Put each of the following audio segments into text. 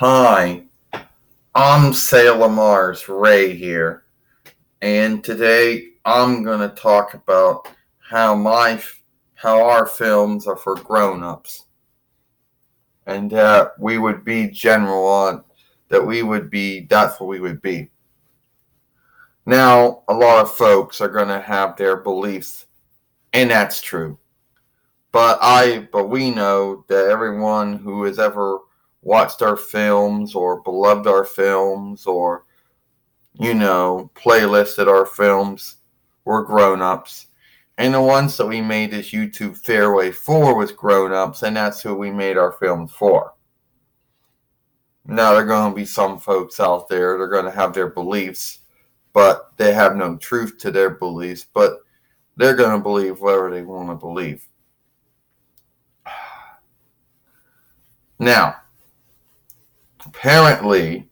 Hi, I'm Salem Mars Ray here, and today I'm gonna talk about how how our films are for grown-ups, and that we would be general on that's what we would be. Now, a lot of folks are gonna have their beliefs, and that's true. But we know that everyone who has ever watched our films or beloved our films or playlisted our films were grown-ups. And the ones that we made this YouTube fairway for was grown-ups, and that's who we made our films for. Now, there are going to be some folks out there, they're going to have their beliefs, but they have no truth to their beliefs, but they're going to believe whatever they want to believe. Now, apparently,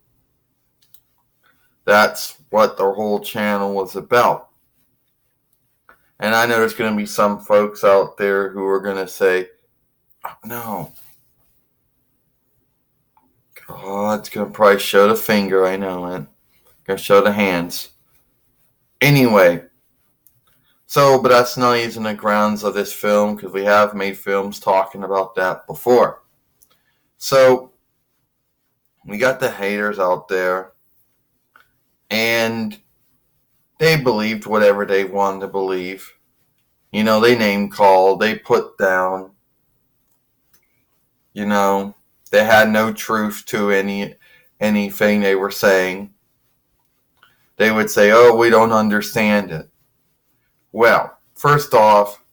that's what the whole channel was about. And I know there's going to be some folks out there who are going to say, oh, no. Oh, it's going to probably show the finger, I know it. Going to show the hands. Anyway, but that's not using the grounds of this film, because we have made films talking about that before. So, we got the haters out there, and they believed whatever they wanted to believe. They name called, they put down, they had no truth to anything they were saying. They would say, oh, we don't understand it. Well, first off,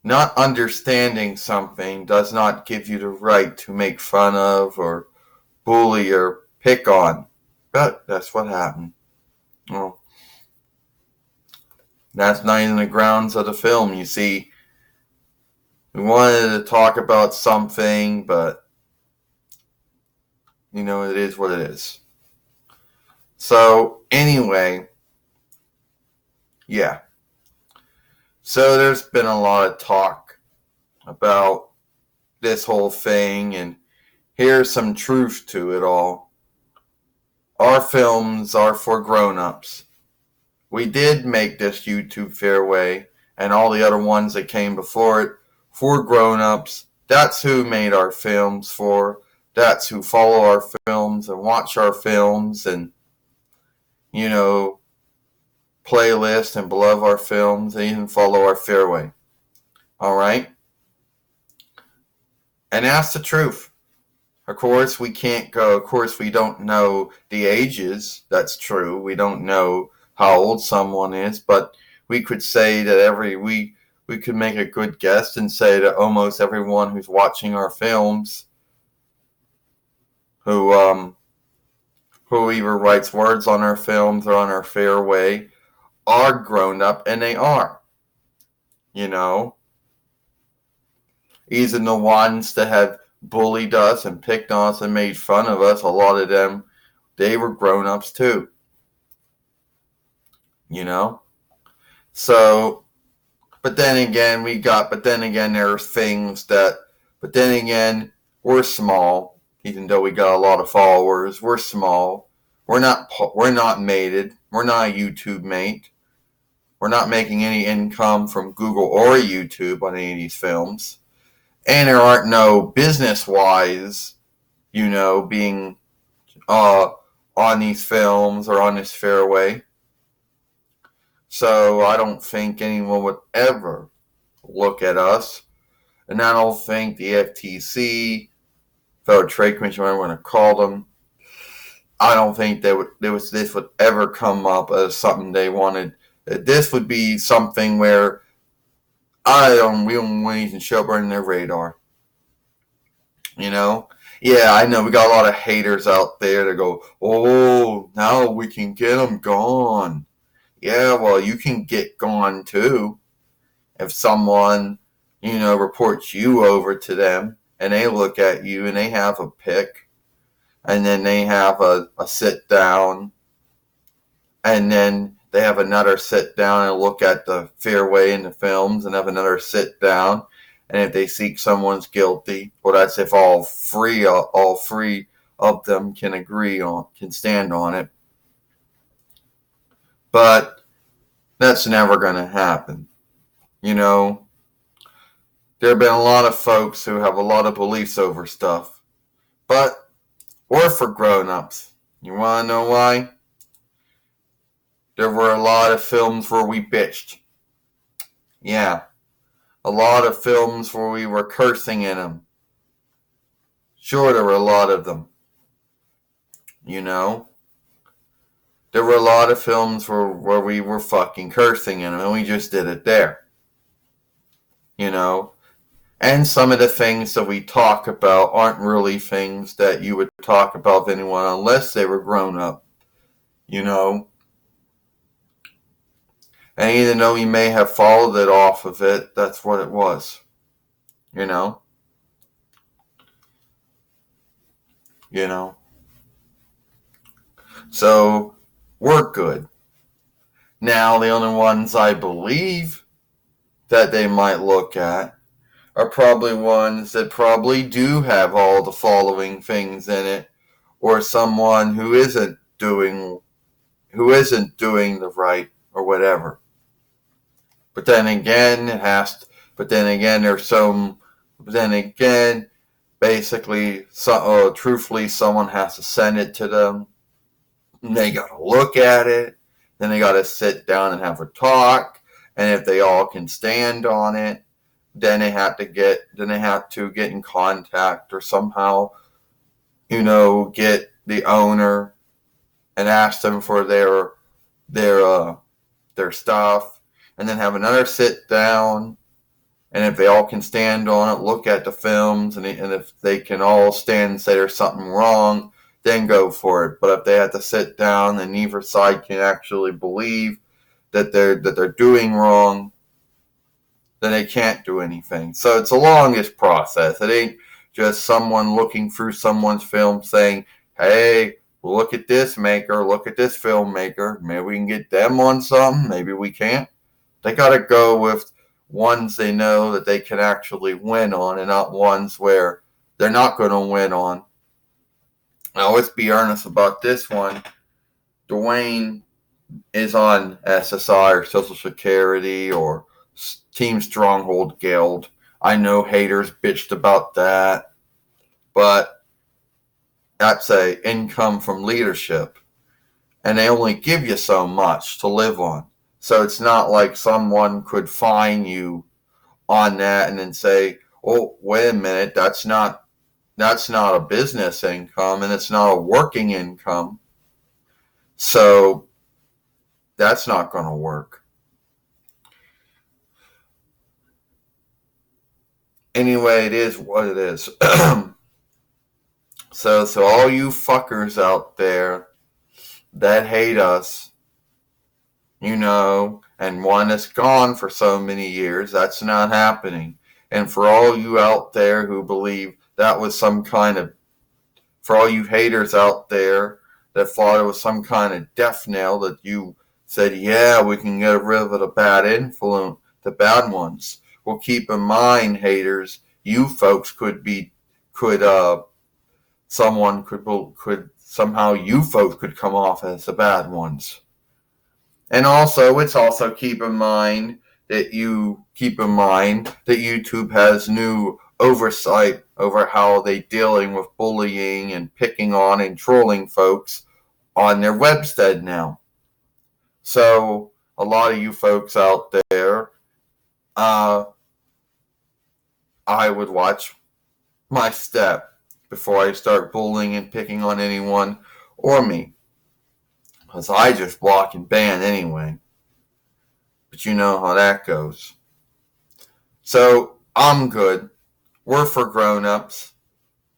not understanding something does not give you the right to make fun of or bully or pick on. But that's what happened. Well, that's not even the grounds of the film. You see, we wanted to talk about something, but it is what it is. So, anyway, yeah. So there's been a lot of talk about this whole thing, and here's some truth to it all. Our films are for grown-ups. We did make this YouTube fairway, and all the other ones that came before it, for grown-ups. That's who made our films for. That's who follow our films and watch our films and, playlist and beloved our films and even follow our fairway. Alright? And that's the truth. Of course, we can't go. Of course, we don't know the ages. That's true. We don't know how old someone is, but we could say that we could make a good guess and say that almost everyone who's watching our films who either writes words on our films or on our fairway are grown up, and they are. Even the ones that have bullied us and picked on us and made fun of us, a lot of them, they were grown-ups too. So, but then again, we're small, even though we got a lot of followers, we're small. We're not mated. We're not a YouTube mate. We're not making any income from Google or YouTube on any of these films. And there aren't no business-wise, being on these films or on this fairway. So I don't think anyone would ever look at us. And I don't think the FTC, Federal Trade Commission, whatever you want to call them, I don't think this would ever come up as something they wanted. This would be something where we don't even show up on their radar. Yeah, I know we got a lot of haters out there that go, oh, now we can get them gone. Yeah, well, you can get gone too. If someone, reports you over to them and they look at you and they have a pick and then they have a sit down and then they have another sit down and look at the fairway in the films and have another sit down. And if they seek someone's guilty, well, that's if all three of them can stand on it. But that's never going to happen. You know, there have been a lot of folks who have a lot of beliefs over stuff. But we're for grown-ups. You want to know why? There were a lot of films where we bitched. Yeah. A lot of films where we were cursing in them. Sure, there were a lot of them. You know? There were a lot of films where we were fucking cursing in them, and we just did it there. You know? And some of the things that we talk about aren't really things that you would talk about with anyone unless they were grown up. You know? And even though you may have followed it off of it, that's what it was. You know? You know? So, we're good. Now, the only ones I believe that they might look at are probably ones that probably do have all the following things in it, or someone who isn't doing the right or whatever. But then again, basically, truthfully, someone has to send it to them. They gotta look at it. Then they gotta sit down and have a talk. And if they all can stand on it, then they have to get in contact or somehow, get the owner and ask them for their stuff, and then have another sit down. And if they all can stand on it, look at the films, and if they can all stand and say there's something wrong, then go for it. But if they have to sit down and neither side can actually believe that they're doing wrong, then they can't do anything. So it's a longest process. It ain't just someone looking through someone's film saying, hey, look at this maker, look at this filmmaker. Maybe we can get them on something, maybe we can't. They got to go with ones they know that they can actually win on, and not ones where they're not going to win on. Now, let's be earnest about this one. Dwayne is on SSI or Social Security or Team Stronghold Guild. I know haters bitched about that, but that's a income from leadership, and they only give you so much to live on. So it's not like someone could fine you on that and then say, oh, wait a minute, that's not a business income, and it's not a working income. So that's not going to work. Anyway, it is what it is. So all you fuckers out there that hate us, and one that's gone for so many years, that's not happening. And for all you out there who believe that was for all you haters out there that thought it was some kind of death knell that you said, yeah, we can get rid of the bad influence, the bad ones. Well, keep in mind, haters, you folks somehow you folks could come off as the bad ones. And also, it's also keep in mind that YouTube has new oversight over how they dealing with bullying and picking on and trolling folks on their webstead now. So a lot of you folks out there, I would watch my step before I start bullying and picking on anyone or me. Because I just block and ban anyway. But you know how that goes. So I'm good. We're for grown-ups.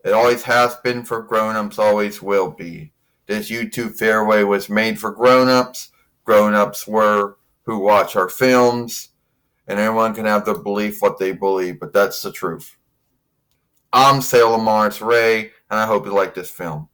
It always has been for grown-ups, always will be. This YouTube fairway was made for grown-ups. Grown-ups were who watch our films. And everyone can have their belief what they believe, but that's the truth. I'm Salem Morris Ray, and I hope you like this film.